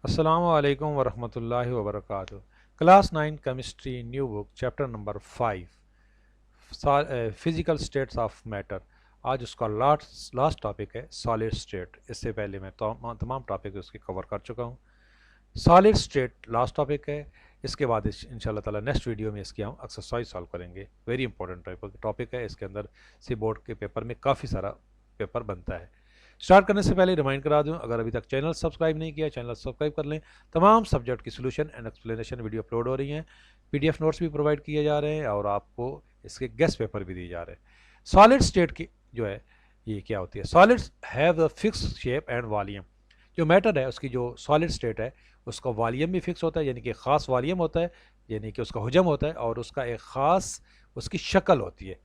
Assalamu alaikum wa rahmatullahi wa barakatuh. Class 9 Chemistry New Book Chapter number 5 Physical States of Matter। आज उसका last topic है solid state. इससे पहले मैं तमाम टॉपिक उसके कवर कर चुका हूँ। सॉलिड स्टेट लास्ट टॉपिक है। इसके बाद इंशाल्लाह ताला नेक्स्ट वीडियो में इसकी हम एक्सरसाइज सॉल्व करेंगे। वेरी इंपॉर्टेंट टॉपिक है। इसके अंदर से बोर्ड के पेपर में काफ़ी सारा पेपर बनता है। स्टार्ट करने से पहले रिमाइंड करा दूं, अगर अभी तक चैनल सब्सक्राइब नहीं किया चैनल सब्सक्राइब कर लें। तमाम सब्जेक्ट की solution and explanation video upload हो रही हैं। पीडीएफ नोट्स भी प्रोवाइड किए जा रहे हैं और आपको इसके गेस्ट पेपर भी दिए जा रहे हैं। सॉलिड स्टेट की जो है ये क्या होती है? Solids have a fix shape and volume. जो मैटर है उसकी जो सॉलिड स्टेट है उसका वॉल्यूम भी फिक्स होता है, यानी कि ख़ास वॉल्यूम होता है, यानी कि उसका हुजम होता है, और उसका एक ख़ास उसकी शक्ल होती है।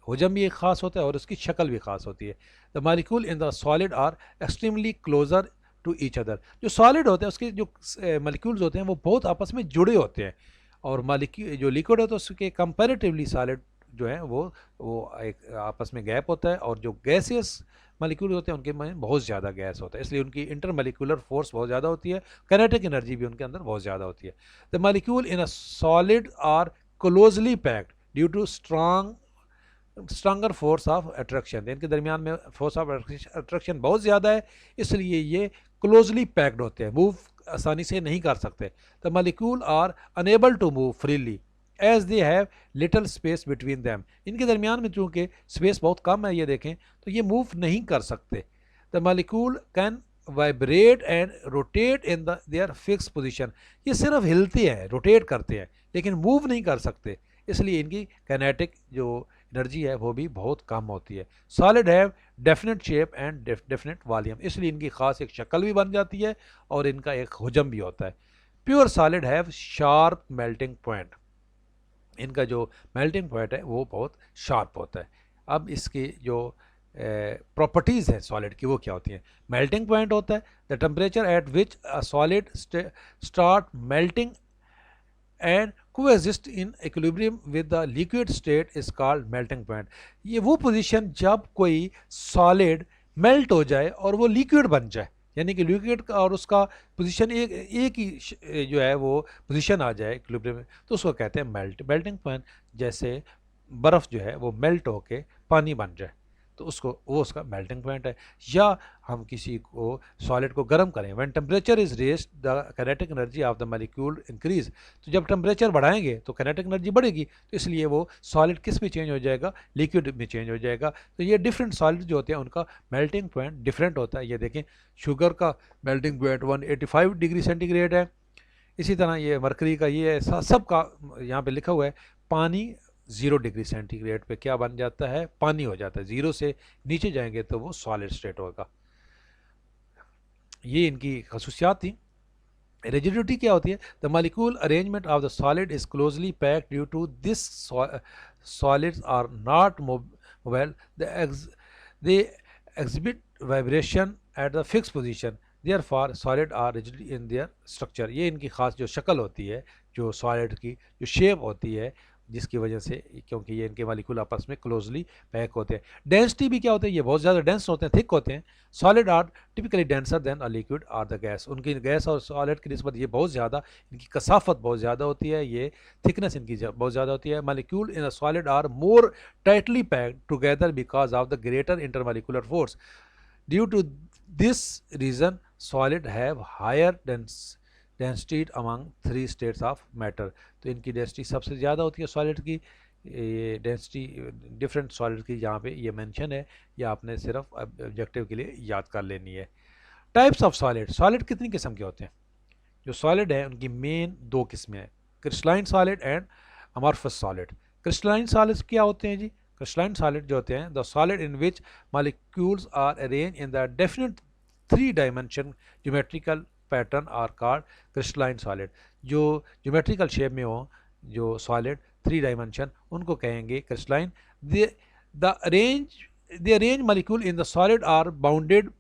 हुजम भी एक ख़ास होता है और उसकी शक्ल भी ख़ास होती है। The molecule in the solid are extremely closer to each other. जो सॉलिड होते हैं उसके जो मालिक्यूल्स होते हैं वो बहुत आपस में जुड़े होते हैं, और मालिक्यूल जो लिक्विड होता है उसके कंपैरेटिवली सॉलिड जो है वो एक आपस में गैप होता है, और जो गैसियस मालिक्यूल होते हैं उनके में बहुत ज़्यादा गैस होता है, इसलिए उनकी इंटरमालिक्यूलर फोर्स बहुत ज़्यादा होती है। काइनेटिक एनर्जी भी उनके अंदर बहुत ज़्यादा होती है। The molecule in a solid are closely packed due to stronger force of attraction. इनके दरमियान में फोर्स ऑफ अट्रैक्शन बहुत ज़्यादा है, इसलिए ये क्लोजली पैक्ड होते हैं, मूव आसानी से नहीं कर सकते। The molecule are unable to move freely as they have little space between them. इनके दरमियान में चूँकि स्पेस बहुत कम है, ये देखें तो ये मूव नहीं कर सकते। The molecule can vibrate and rotate in the their fix position. ये सिर्फ हिलते हैं, रोटेट करते हैं, लेकिन मूव नहीं कर सकते, इसलिए इनकी काइनेटिक जो एनर्जी है वो भी बहुत कम होती है। Solid have definite shape and definite volume, इसलिए इनकी ख़ास एक शक्ल भी बन जाती है और इनका एक हुजम भी होता है। Pure solid have sharp melting point. इनका जो मेल्टिंग पॉइंट है वो बहुत शार्प होता है। अब इसकी जो प्रॉपर्टीज़ है सॉलिड की वो क्या होती हैं? मेल्टिंग पॉइंट होता है the temperature at which a solid start melting and coexist in equilibrium with the liquid state is called melting point. ये वो पोजीशन जब कोई सॉलिड मेल्ट हो जाए और वो लिक्विड बन जाए, यानी कि लिक्विड का और उसका पोजीशन एक ही जो है वो पोजीशन आ जाए इक्विलिब्रियम में, तो उसको कहते हैं मेल्टिंग पॉइंट। जैसे बर्फ़ जो है वो मेल्ट होके पानी बन जाए तो उसको वो उसका मेल्टिंग पॉइंट है। या हम किसी को सॉलिड को गर्म करें, when temperature is raised the kinetic energy of the molecule increase. तो जब टेम्परेचर बढ़ाएंगे तो काइनेटिक एनर्जी बढ़ेगी, तो इसलिए वो सॉलिड किस में चेंज हो जाएगा? लिक्विड में चेंज हो जाएगा। तो ये डिफरेंट सॉलिड जो होते हैं उनका मेल्टिंग पॉइंट डिफरेंट होता है। ये देखें, शुगर का मेल्टिंग पॉइंट 185 डिग्री सेंटीग्रेड है। इसी तरह ये मरकरी का ये सब का यहाँ पे लिखा हुआ है। पानी 0 डिग्री सेंटीग्रेड पे क्या बन जाता है? पानी हो जाता है। 0 से नीचे जाएंगे तो वो सॉलिड स्टेट होगा। ये इनकी खसूसियात थी। रिजिडिटी क्या होती है? The molecule arrangement of the solid is closely packed due to this solids are not mobile, they exhibit vibration at the fix position, therefore solid are rigid in their structure. ये इनकी खास जो शक्ल होती है, जो solid की जो शेप होती है, जिसकी वजह से क्योंकि ये इनके मालिक्यूल आपस में क्लोजली पैक होते हैं। डेंसिटी भी क्या होता है? ये बहुत ज़्यादा डेंस होते हैं, थिक होते हैं। Solid are typically denser than a liquid or the gas. उनकी गैस और सॉलिड की निस्बत ये बहुत ज़्यादा, इनकी कसाफत बहुत ज़्यादा होती है, ये थिकनेस इनकी बहुत ज़्यादा होती है। Molecule in a solid are more tightly packed together because of the greater intermolecular force. Due to this reason solid have higher density among 3 states of matter. तो इनकी डेंसिटी सबसे ज़्यादा होती है सॉलिड की। ये डेंसिटी डिफरेंट सॉलिड की यहाँ पे ये मेंशन है, या आपने सिर्फ ऑब्जेक्टिव के लिए याद कर लेनी है। Types of solid. सॉलिड कितनी किस्म के होते हैं? जो सॉलिड है उनकी मेन 2 किस्में हैं, crystalline solid and amorphous solid. Crystalline solids क्या होते हैं जी? क्रिस्टलाइन सॉलिड जो होते हैं the solid in which molecules are arrange in the definite 3 dimension geometrical pattern are called crystalline solid. जो ज्योमेट्रिकल शेप में हो जो सॉलिड 3 डायमेंशन, उनको कहेंगे crystalline. The arrange molecule in the solid are bounded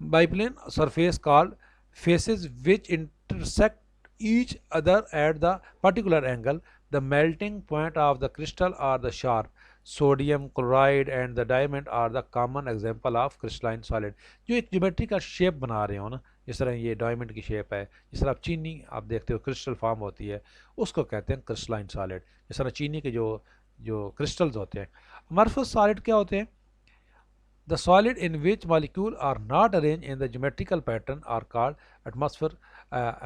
biplane surface called faces which intersect each other at the particular angle. The melting point of the crystal are the sharp. Sodium chloride and the diamond are the common example of crystalline solid. जो एक geometrical shape बना रहे हो ना, जिस तरह ये diamond की शेप है, जिस तरह आप चीनी आप देखते हो क्रिस्टल फॉर्म होती है, उसको कहते हैं क्रिस्टलाइन सॉलिड। जिस तरह चीनी के जो जो क्रिस्टल्स होते हैं। अमorphous सॉलिड क्या होते हैं? The solid in which molecules are not arranged in the geometrical pattern are called atmosphere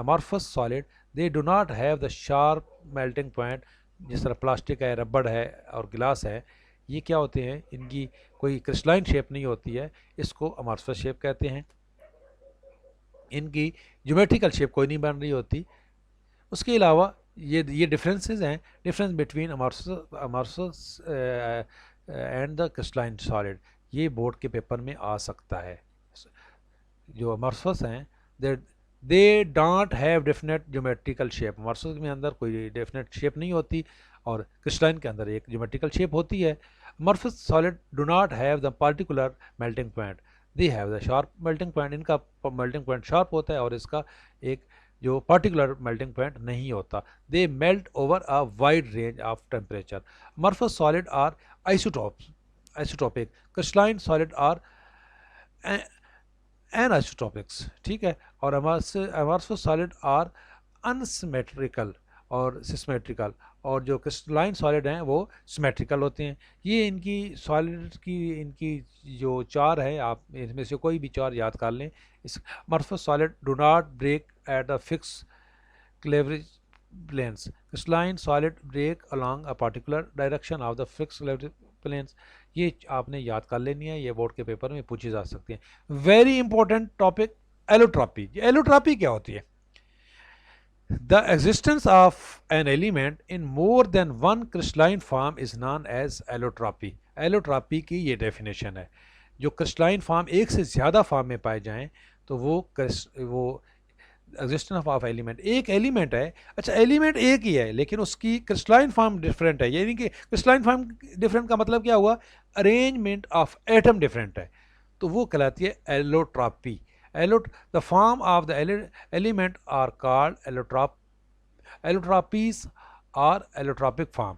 amorphous solid. They do not have the sharp melting point, जिस तरह प्लास्टिक है, रबड़ है और गिलास है, ये क्या होते हैं? इनकी कोई क्रिस्टलाइन शेप नहीं होती है, इसको अमॉर्फस शेप कहते हैं। इनकी ज्योमेट्रिकल शेप कोई नहीं बन रही होती। उसके अलावा ये डिफरेंसेस हैं, difference between amorphous and the crystalline solid, ये बोर्ड के पेपर में आ सकता है। जो अमॉर्फस हैं they don't have definite geometrical shape. Amorphous में अंदर कोई डेफिनेट शेप नहीं होती और क्रिस्टलाइन के अंदर एक ज्योमेट्रिकल शेप होती है। Amorphous solid do not have the particular melting point, they have the sharp melting point. इनका मेल्टिंग पॉइंट शार्प होता है और इसका एक जो पर्टिकुलर मेल्टिंग पॉइंट नहीं होता। They melt over a wide range of temperature. Amorphous solid are isotropic, crystalline solid are anisotropics, ठीक है। और अमॉर्फस सॉलिड आर अनसिमेट्रिकल और सिमेट्रिकल, और जो क्रिस्टलाइन सॉलिड हैं वो सिमेट्रिकल होते हैं। ये इनकी सॉलिड की इनकी जो चार है, आप इसमें से कोई भी चार याद कर लें। इस amorphous solid do not break at the fix cleavage planes. Crystalline solid break along a particular direction of the fixed planes. ये आपने याद कर लेनी है, ये बोर्ड के पेपर में पूछी जा सकती है। Very important topic allotropy. Allotropy क्या होती है? The existence of an element in more than one crystalline form is known as allotropy. Allotropy की ये डेफिनेशन है। जो क्रिस्टलाइन फॉर्म एक से ज़्यादा फॉर्म में पाए जाएं तो वो एग्जिस्टेंस ऑफ एलिमेंट, एक एलिमेंट है, अच्छा एलिमेंट एक ही है लेकिन उसकी क्रिस्टलाइन फॉर्म डिफरेंट है। यानी कि क्रिस्टलाइन फॉर्म डिफरेंट का मतलब क्या हुआ? अरेंजमेंट ऑफ एटम डिफरेंट है, तो वो कहलाती है allotropy. The form of the element are called allotropies और allotropic form.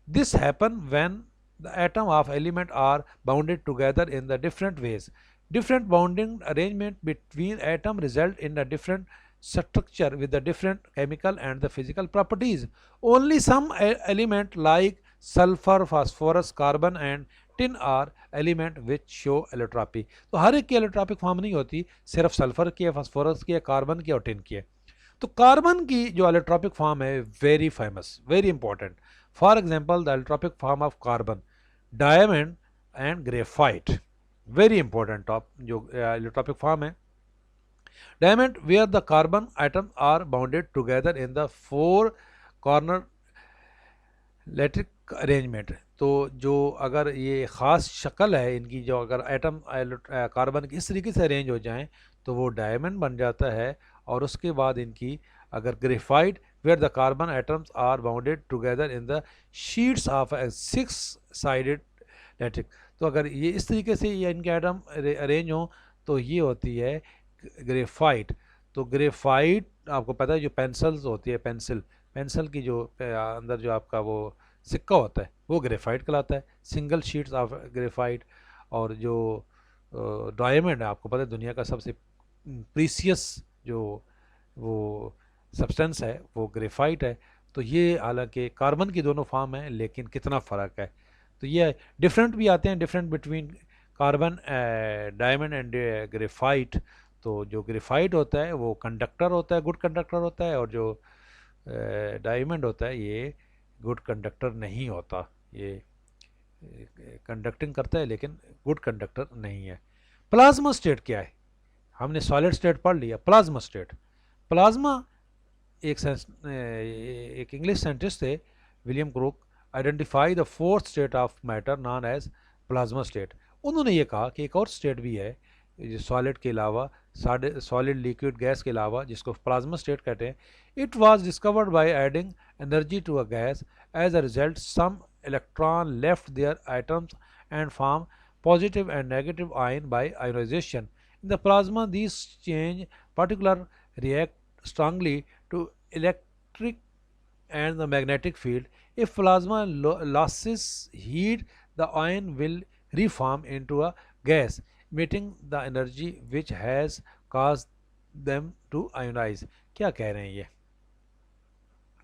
This happen when the atom of element are bounded together in the different ways. Different bounding arrangement between atom result in a different structure with the different chemical and the physical properties. Only some element like sulfur, phosphorus, carbon and tin are element which show allotropy. तो हर एक की allotropic form नहीं होती, सिर्फ sulphur की है, phosphorus की है, कार्बन की और टिन की है। तो कार्बन की जो एलोट्रॉपिक फॉर्म है very famous, very important. For example the allotropic form of carbon, diamond and graphite, very important top जो एलोट्रॉपिक फॉर्म है। Diamond where the carbon item are bounded together in the four corner lattice arrangement. तो जो अगर ये ख़ास शक्ल है इनकी, जो अगर एटम कार्बन की इस तरीके से अरेंज हो जाएं तो वो डायमंड बन जाता है। और उसके बाद इनकी अगर graphite where the carbon atoms are bounded together in the sheets of a 6-साइडेड लैटिक। तो अगर ये इस तरीके से ये इनके एटम अरेंज हों तो ये होती है ग्रेफाइट। तो ग्रेफाइट आपको पता है जो पेंसिल्स होती है, पेंसिल की जो अंदर जो आपका वो सिक्का होता है वो ग्रेफाइट कहलाता है, सिंगल शीट्स ऑफ ग्रेफाइट। और जो डायमंड है आपको पता है दुनिया का सबसे प्रीसियस जो वो सब्सटेंस है वो ग्रेफाइट है। तो ये हालांकि कार्बन की दोनों फॉर्म है लेकिन कितना फ़र्क है, तो ये डिफरेंट भी आते हैं, different between carbon diamond and graphite. तो जो ग्रेफाइट होता है वो कंडक्टर होता है, गुड कंडक्टर होता है, और जो डायमंड होता है ये गुड कंडक्टर नहीं होता, ये कंडक्टिंग करता है लेकिन गुड कंडक्टर नहीं है। प्लाज्मा स्टेट क्या है? हमने सॉलिड स्टेट पढ़ लिया, प्लाज्मा स्टेट। प्लाज्मा एक इंग्लिश साइंटिस्ट थे William Crook, identify the fourth state of matter known as plasma state. उन्होंने ये कहा कि एक और स्टेट भी है सॉलिड के अलावा, सॉलिड लिक्विड गैस के अलावा, जिसको प्लाज्मा स्टेट कहते हैं। It was discovered by adding energy to a gas, as a result some electron left their atoms and form positive and negative ion by ionization. In the plasma, these change particular react strongly to electric and the magnetic field. If plasma losses heat, the ion will reform into a gas, emitting the energy which has cause them to ionize। क्या कह रहे हैं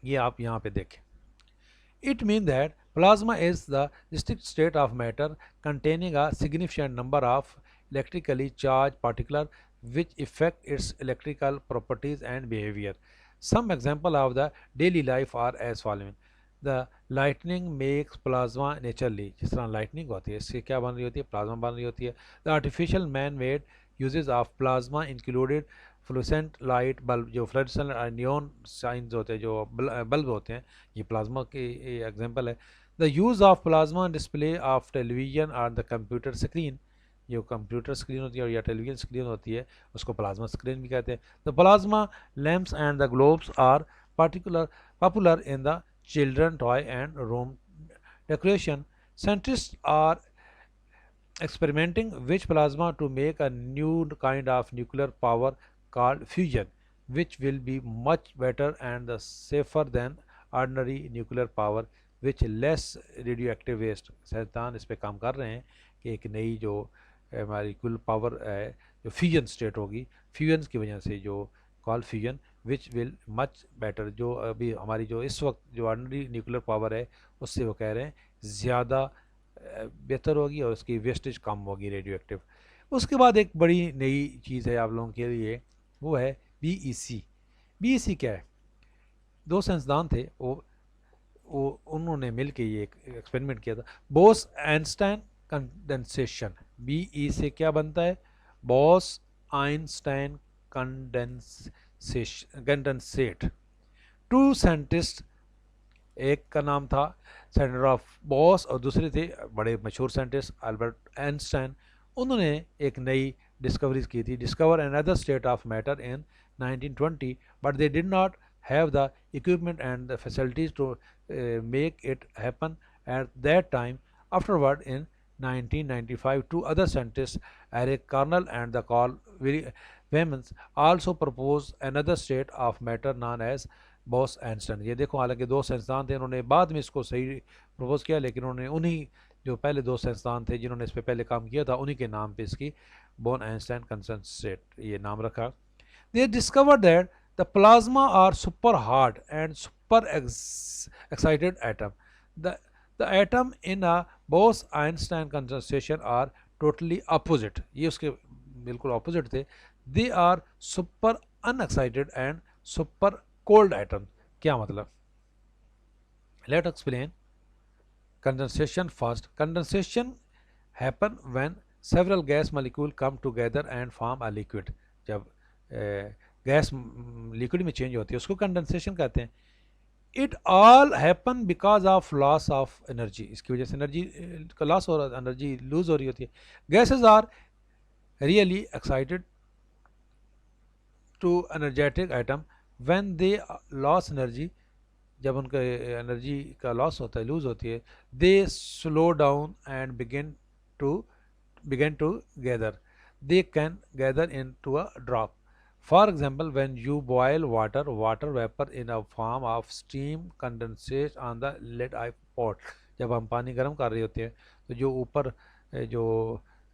ये आप यहाँ पे देखें। It means that plasma is the distinct state of matter containing a significant number of electrically charged particles which affect its electrical properties and behavior. Some examples of the daily life are as following. The lightning makes plasma naturally। जिस तरह lightning होती है इससे क्या बन रही होती है, प्लाज्मा बन रही होती है। The artificial man-made uses of plasma included fluorescent light bulb, जो फ्लोरेसेंट नियॉन साइंस होते हैं, जो बल्ब होते हैं, ये प्लाज्मा के एग्जांपल है। The use of plasma display of television on the computer screen, जो कंप्यूटर स्क्रीन होती है या टेलीविजन स्क्रीन होती है उसको प्लाज्मा स्क्रीन भी कहते हैं। The plasma lamps and the globes are popular in the children toy and room decoration. Scientist are experimenting with plasma to make a new kind of nuclear power called fusion, which will be much better and safer than ordinary nuclear power which less radioactive waste। साइंसदान इस पे काम कर रहे हैं कि एक नई जो हमारी कुल पावर है जो फ्यूजन स्टेट होगी, फ्यूजन की वजह से जो call fusion which will much better, जो अभी हमारी जो इस वक्त जो ऑर्डिनरी न्यूक्लियर पावर है उससे वो कह रहे हैं ज़्यादा बेहतर होगी और उसकी वेस्टेज कम होगी रेडियो एक्टिव। उसके बाद एक बड़ी नई चीज़ है आप लोगों के लिए, वो है बीईसी। बीईसी क्या है? दो साइंसदान थे, वो उन्होंने मिलके ये एक एक्सपेरिमेंट किया था, बोस आइंस्टाइन कंडेंसेशन। बीई से क्या बनता है? Bose Einstein condensate. Two scientist, एक का नाम था सेंटर ऑफ बॉस और दूसरे थे बड़े मशहूर साइंटिस्ट अल्बर्ट आइंस्टाइन। उन्होंने एक नई डिस्कवरीज की थी, discover another state of matter in 1920, but they did not have the equipment and the facilities to make it happen at that time. Afterward, in 1995, two other scientists, Eric Carnell and the Carl Wemans, also proposed another state of matter known as Bose-Einstein। ये देखो, हालांकि दो साइंसदान थे, उन्होंने बाद में इसको सही प्रपोज किया, लेकिन उन्होंने उन्हीं जो पहले दो साइंसदान थे जिन्होंने इस पर पहले काम किया था उन्हीं के नाम पे इसकी बोन-आइंस्टाइन कंडेंसेट ये नाम रखा। They discovered that the plasma are super hard and super excited atom. The atom in a Bose-Einstein condensation are totally opposite। ये उसके बिल्कुल opposite थे। They are super unexcited and super cold atom। क्या मतलब? Let's explain condensation first। Condensation happen when several gas molecules come together and form a liquid। जब gas liquid में change होती है उसको कंडेंसेशन कहते हैं। It all happen because of loss of energy, इसकी वजह से एनर्जी का लॉस हो रहा है, एनर्जी लूज हो रही होती है। Gases are really excited to energetic atom when they loss energy, जब उनका एनर्जी का लॉस होता है, लूज होती है, they slow down and begin to gather. They can gather into a drop. For example, when you boil water, water vapor in a form of steam condensates on the lead pot। जब हम पानी गर्म कर रहे होते हैं तो जो ऊपर जो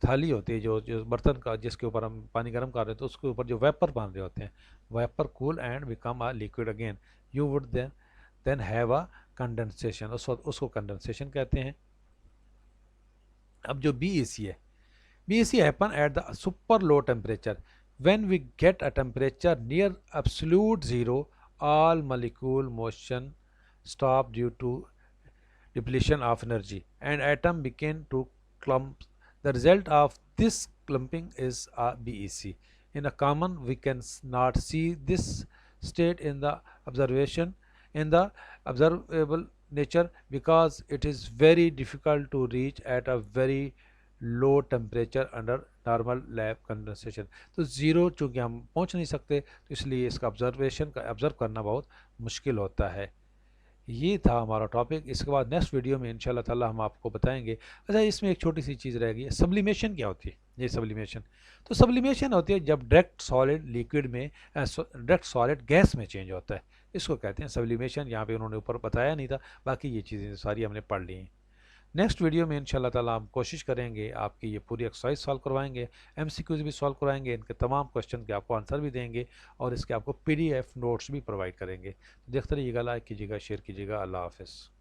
थाली होती है, जो बर्तन का जिसके ऊपर हम पानी गर्म कर रहे हैं, तो उसके ऊपर जो वेपर बन रहे होते हैं, vapour cool and become a liquid again, you would then have a condensation. उसको कंडेंसेशन कहते हैं। अब जो बीईसी है, BEC happen at the super low temperature. When we get a temperature near absolute zero, all molecule motion stop due to depletion of energy and atom begin to clump. The result of this clumping is a BEC। In a common, we can not see this state in the observable nature because it is very difficult to reach at a very low temperature under normal lab condensation. तो zero चूँकि हम पहुँच नहीं सकते तो इसलिए इसका observe करना बहुत मुश्किल होता है। ये था हमारा टॉपिक। इसके बाद नेक्स्ट वीडियो में इंशाल्लाह ताला हम आपको बताएंगे। अच्छा, इसमें एक छोटी सी चीज़ रह गई है, सब्लिमेशन क्या होती है? ये सब्लिमेशन, तो सब्लिमेशन होती है जब डायरेक्ट सॉलिड लिक्विड में, डायरेक्ट सॉलिड गैस में चेंज होता है, इसको कहते हैं सब्लिमेशन। यहाँ पे उन्होंने ऊपर बताया नहीं था, बाकी ये चीज़ें सारी हमने पढ़ ली हैं। नेक्स्ट वीडियो में इंशाल्लाह ताला हम कोशिश करेंगे आपकी ये पूरी एक्सरसाइज सॉल्व करवाएंगे, एमसीक्यूज भी सॉल्व करवाएंगे, इनके तमाम क्वेश्चन के आपको आंसर भी देंगे और इसके आपको पीडीएफ नोट्स भी प्रोवाइड करेंगे। देखते रहिएगा, लाइक कीजिएगा, शेयर कीजिएगा। अल्लाह हाफ़िज़।